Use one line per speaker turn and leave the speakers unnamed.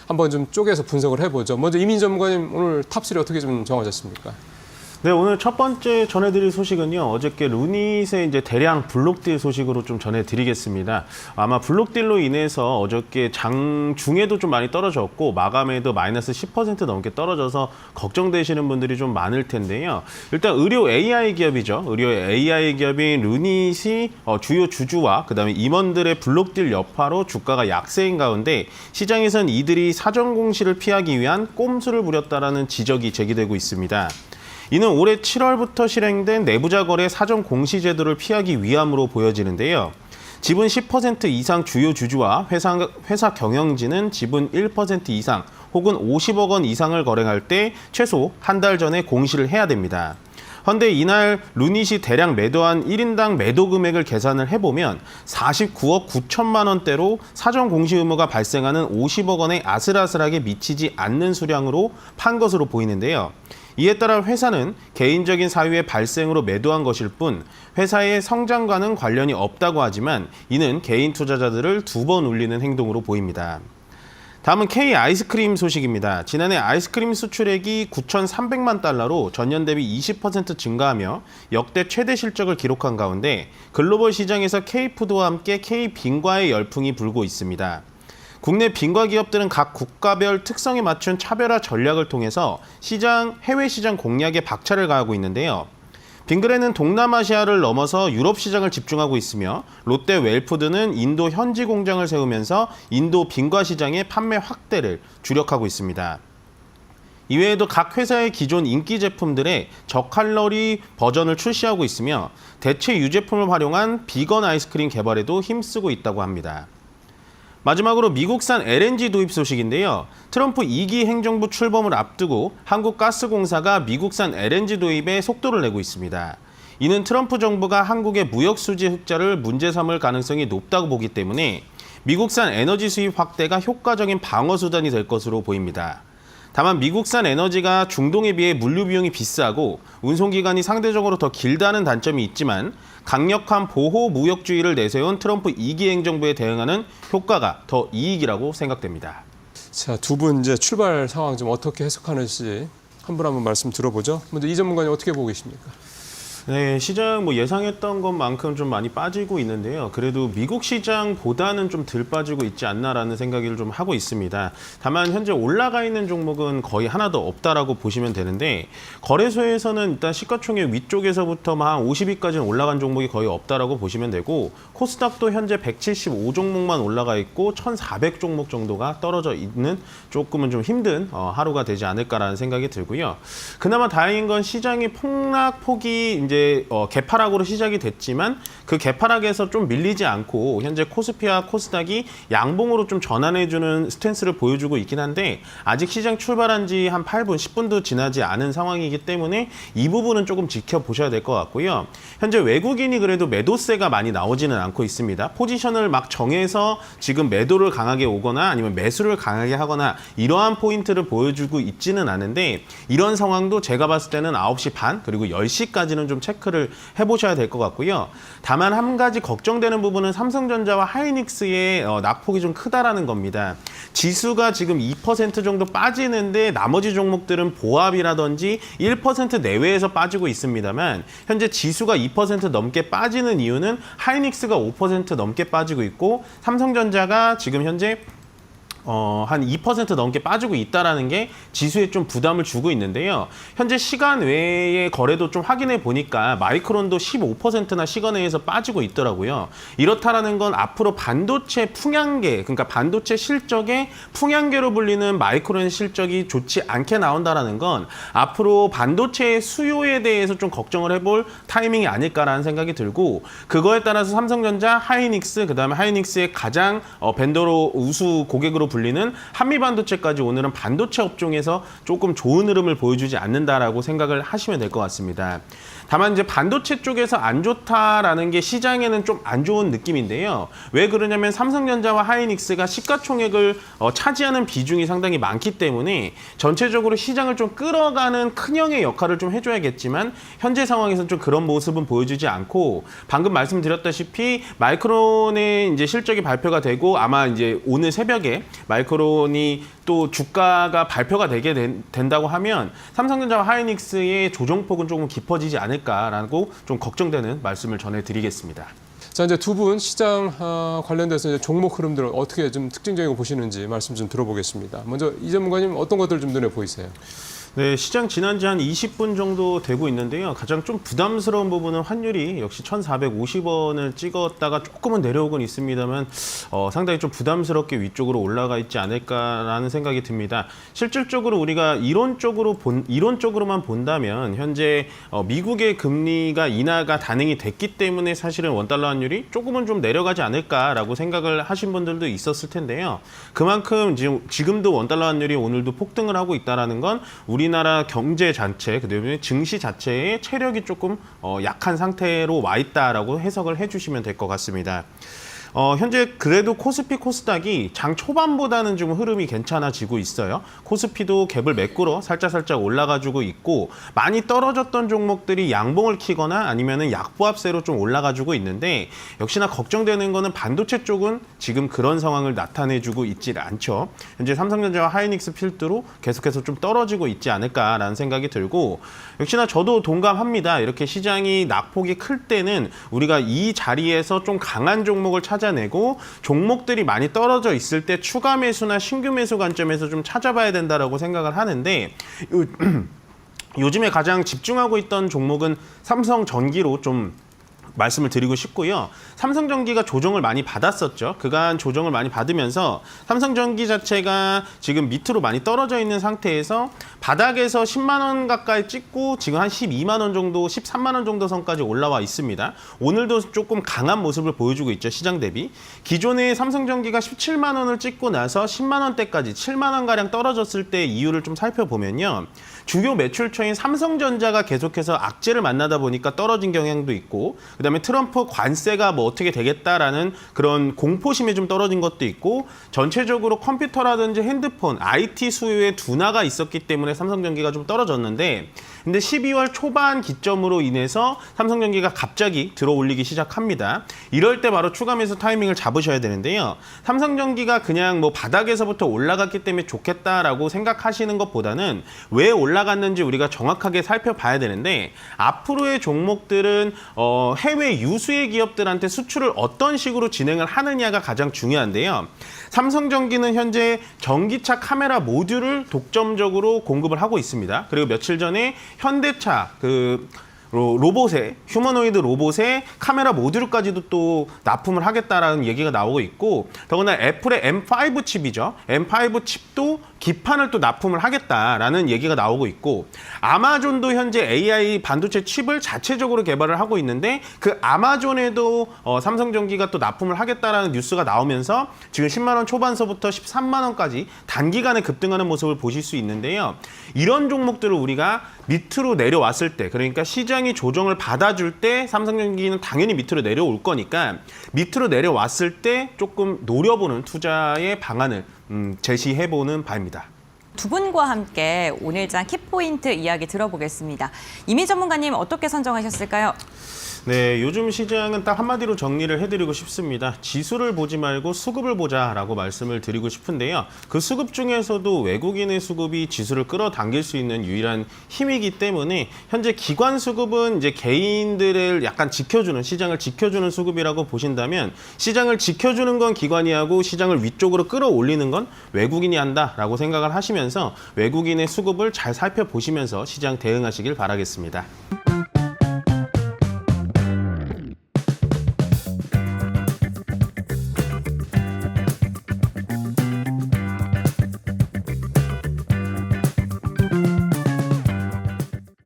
한번 좀 쪼개서 분석을 해보죠. 먼저 이민 전문가님, 오늘 탑3 어떻게 좀 정하셨습니까?
네, 오늘 첫 번째 전해드릴 소식은요. 어저께 루닛의 이제 대량 블록딜 소식으로 좀 전해드리겠습니다. 아마 블록딜로 인해서 어저께 장중에도 좀 많이 떨어졌고 마감에도 마이너스 10% 넘게 떨어져서 걱정되시는 분들이 좀 많을 텐데요. 일단 의료 AI 기업이죠. 의료 AI 기업인 루닛이 주요 주주와 그다음에 임원들의 블록딜 여파로 주가가 약세인 가운데 시장에선 이들이 사전 공시를 피하기 위한 꼼수를 부렸다라는 지적이 제기되고 있습니다. 이는 올해 7월부터 실행된 내부자 거래 사전 공시 제도를 피하기 위함으로 보여지는데요. 지분 10% 이상 주요 주주와 회사 경영진은 지분 1% 이상 혹은 50억 원 이상을 거래할 때 최소 한 달 전에 공시를 해야 됩니다. 그런데 이날 루닛이 대량 매도한 1인당 매도 금액을 계산을 해보면 49억 9천만 원대로 사전 공시 의무가 발생하는 50억 원에 아슬아슬하게 미치지 않는 수량으로 판 것으로 보이는데요. 이에 따라 회사는 개인적인 사유의 발생으로 매도한 것일 뿐 회사의 성장과는 관련이 없다고 하지만 이는 개인 투자자들을 두 번 울리는 행동으로 보입니다. 다음은 K 아이스크림 소식입니다. 지난해 아이스크림 수출액이 9,300만 달러로 전년 대비 20% 증가하며 역대 최대 실적을 기록한 가운데 글로벌 시장에서 K푸드와 함께 K빙과의 열풍이 불고 있습니다. 국내 빙과 기업들은 각 국가별 특성에 맞춘 차별화 전략을 통해서 해외 시장 공략에 박차를 가하고 있는데요. 빙그레는 동남아시아를 넘어서 유럽 시장을 집중하고 있으며 롯데 웰푸드는 인도 현지 공장을 세우면서 인도 빙과 시장의 판매 확대를 주력하고 있습니다. 이외에도 각 회사의 기존 인기 제품들의 저칼로리 버전을 출시하고 있으며 대체 유제품을 활용한 비건 아이스크림 개발에도 힘쓰고 있다고 합니다. 마지막으로 미국산 LNG 도입 소식인데요. 트럼프 2기 행정부 출범을 앞두고 한국가스공사가 미국산 LNG 도입에 속도를 내고 있습니다. 이는 트럼프 정부가 한국의 무역 수지 흑자를 문제 삼을 가능성이 높다고 보기 때문에 미국산 에너지 수입 확대가 효과적인 방어 수단이 될 것으로 보입니다. 다만 미국산 에너지가 중동에 비해 물류 비용이 비싸고 운송기간이 상대적으로 더 길다는 단점이 있지만 강력한 보호 무역주의를 내세운 트럼프 2기 행정부에 대응하는 효과가 더 이익이라고 생각됩니다.
자, 두 분 이제 출발 상황 좀 어떻게 해석하는지 한 분 한 분 말씀 들어보죠. 먼저 이 전문가님 어떻게 보고 계십니까?
네, 시장 예상했던 것만큼 좀 많이 빠지고 있는데요. 그래도 미국 시장보다는 좀 덜 빠지고 있지 않나라는 생각을 좀 하고 있습니다. 다만 현재 올라가 있는 종목은 거의 하나도 없다라고 보시면 되는데 거래소에서는 일단 시가총액 위쪽에서부터 한 50위까지는 올라간 종목이 거의 없다라고 보시면 되고 코스닥도 현재 175종목만 올라가 있고 1,400 종목 정도가 떨어져 있는 조금은 좀 힘든 하루가 되지 않을까라는 생각이 들고요. 그나마 다행인 건 시장의 폭락폭이 이제 개파락으로 시작이 됐지만 그 개파락에서 좀 밀리지 않고 현재 코스피와 코스닥이 양봉으로 좀 전환해주는 스탠스를 보여주고 있긴 한데 아직 시장 출발한 지 한 8분, 10분도 지나지 않은 상황이기 때문에 이 부분은 조금 지켜보셔야 될 것 같고요. 현재 외국인이 그래도 매도세가 많이 나오지는 않고 있습니다. 포지션을 막 정해서 지금 매도를 강하게 오거나 아니면 매수를 강하게 하거나 이러한 포인트를 보여주고 있지는 않은데 이런 상황도 제가 봤을 때는 9시 반 그리고 10시까지는 좀 체크를 해보셔야 될 것 같고요. 다만 한 가지 걱정되는 부분은 삼성전자와 하이닉스의 낙폭이 좀 크다라는 겁니다. 지수가 지금 2% 정도 빠지는데 나머지 종목들은 보합이라든지 1% 내외에서 빠지고 있습니다만 현재 지수가 2% 넘게 빠지는 이유는 하이닉스가 5% 넘게 빠지고 있고 삼성전자가 지금 현재 한 2% 넘게 빠지고 있다라는 게 지수에 좀 부담을 주고 있는데요. 현재 시간 외의 거래도 좀 확인해 보니까 마이크론도 15%나 시간 외에서 빠지고 있더라고요. 이렇다라는 건 앞으로 반도체 풍향계, 그러니까 반도체 실적의 풍향계로 불리는 마이크론의 실적이 좋지 않게 나온다라는 건 앞으로 반도체의 수요에 대해서 좀 걱정을 해볼 타이밍이 아닐까라는 생각이 들고 그거에 따라서 삼성전자, 하이닉스, 그다음에 하이닉스의 가장 벤더로 우수 고객으로 불리는 한미 반도체까지 오늘은 반도체 업종에서 조금 좋은 흐름을 보여주지 않는다라고 생각을 하시면 될 것 같습니다. 다만 이제 반도체 쪽에서 안 좋다라는 게 시장에는 좀 안 좋은 느낌인데요. 왜 그러냐면 삼성전자와 하이닉스가 시가총액을 차지하는 비중이 상당히 많기 때문에 전체적으로 시장을 좀 끌어가는 큰형의 역할을 좀 해줘야겠지만 현재 상황에서는 좀 그런 모습은 보여주지 않고 방금 말씀드렸다시피 마이크론의 이제 실적이 발표가 되고 아마 이제 오늘 새벽에 마이크론이 또 주가가 발표가 된다고 하면 삼성전자와 하이닉스의 조정폭은 조금 깊어지지 않을까라고 좀 걱정되는 말씀을 전해드리겠습니다.
자, 이제 두 분 시장 관련돼서 이제 종목 흐름들을 어떻게 좀 특징적이고 보시는지 말씀 좀 들어보겠습니다. 먼저 이 전문가님 어떤 것들 좀 눈에 보이세요?
네, 시장 지난 지 한 20분 정도 되고 있는데요. 가장 좀 부담스러운 부분은 환율이 역시 1,450원을 찍었다가 조금은 내려오곤 있습니다만 상당히 좀 부담스럽게 위쪽으로 올라가 있지 않을까라는 생각이 듭니다. 실질적으로 우리가 이론적으로만 본다면 현재 미국의 금리가 인하가 단행이 됐기 때문에 사실은 원달러 환율이 조금은 좀 내려가지 않을까라고 생각을 하신 분들도 있었을 텐데요. 그만큼 지금도 원달러 환율이 오늘도 폭등을 하고 있다는 건 우리나라 경제 자체, 그다음에 증시 자체의 체력이 조금 약한 상태로 와 있다라고 해석을 해주시면 될 것 같습니다. 현재 그래도 코스피, 코스닥이 장 초반보다는 좀 흐름이 괜찮아지고 있어요. 코스피도 갭을 메꾸러 살짝 올라가지고 있고 많이 떨어졌던 종목들이 양봉을 키거나 아니면은 약보합세로 좀 올라가지고 있는데 역시나 걱정되는 거는 반도체 쪽은 지금 그런 상황을 나타내주고 있지 않죠. 현재 삼성전자와 하이닉스 필두로 계속해서 좀 떨어지고 있지 않을까라는 생각이 들고 역시나 저도 동감합니다. 이렇게 시장이 낙폭이 클 때는 우리가 이 자리에서 좀 강한 종목을 찾아내고 종목들이 많이 떨어져 있을 때 추가 매수나 신규 매수 관점에서 좀 찾아봐야 된다라고 생각을 하는데 요즘에 가장 집중하고 있던 종목은 삼성전기로 좀 말씀을 드리고 싶고요. 삼성전기가 조정을 많이 받았었죠. 그간 조정을 많이 받으면서 삼성전기 자체가 지금 밑으로 많이 떨어져 있는 상태에서 바닥에서 10만 원 가까이 찍고 지금 한 12만 원 정도, 13만 원 정도 선까지 올라와 있습니다. 오늘도 조금 강한 모습을 보여주고 있죠. 시장 대비. 기존에 삼성전기가 17만 원을 찍고 나서 10만 원대까지 7만 원가량 떨어졌을 때 이유를 좀 살펴보면요. 주요 매출처인 삼성전자가 계속해서 악재를 만나다 보니까 떨어진 경향도 있고 그다음에 트럼프 관세가 뭐 어떻게 되겠다라는 그런 공포심에 좀 떨어진 것도 있고 전체적으로 컴퓨터라든지 핸드폰, IT 수요에 둔화가 있었기 때문에 삼성전기가 좀 떨어졌는데 근데 12월 초반 기점으로 인해서 삼성전기가 갑자기 들어올리기 시작합니다. 이럴 때 바로 추가 매수 타이밍을 잡으셔야 되는데요. 삼성전기가 그냥 뭐 바닥에서부터 올라갔기 때문에 좋겠다라고 생각하시는 것보다는 왜 올라갔는지 우리가 정확하게 살펴봐야 되는데 앞으로의 종목들은 해외 유수의 기업들한테 수출을 어떤 식으로 진행을 하느냐가 가장 중요한데요. 삼성전기는 현재 전기차 카메라 모듈을 독점적으로 공급을 하고 있습니다. 그리고 며칠 전에 현대차 로봇에 휴머노이드 로봇에 카메라 모듈까지도 또 납품을 하겠다라는 얘기가 나오고 있고 더구나 애플의 M5 칩이죠. M5 칩도 기판을 또 납품을 하겠다라는 얘기가 나오고 있고 아마존도 현재 AI 반도체 칩을 자체적으로 개발을 하고 있는데 그 아마존에도 삼성전기가 또 납품을 하겠다라는 뉴스가 나오면서 지금 10만 원 초반서부터 13만 원까지 단기간에 급등하는 모습을 보실 수 있는데요. 이런 종목들을 우리가 밑으로 내려왔을 때 그러니까 시장이 조정을 받아줄 때 삼성전기는 당연히 밑으로 내려올 거니까 밑으로 내려왔을 때 조금 노려보는 투자의 방안을 제시해보는 바입니다.
두 분과 함께 오늘장 키포인트 이야기 들어보겠습니다. 이미 전문가님 어떻게 선정하셨을까요?
네, 요즘 시장은 딱 한마디로 정리를 해드리고 싶습니다. 지수를 보지 말고 수급을 보자라고 말씀을 드리고 싶은데요. 그 수급 중에서도 외국인의 수급이 지수를 끌어당길 수 있는 유일한 힘이기 때문에 현재 기관 수급은 이제 개인들을 약간 지켜주는 시장을 지켜주는 수급이라고 보신다면 시장을 지켜주는 건 기관이 하고 시장을 위쪽으로 끌어올리는 건 외국인이 한다라고 생각을 하시면서 외국인의 수급을 잘 살펴보시면서 시장 대응하시길 바라겠습니다.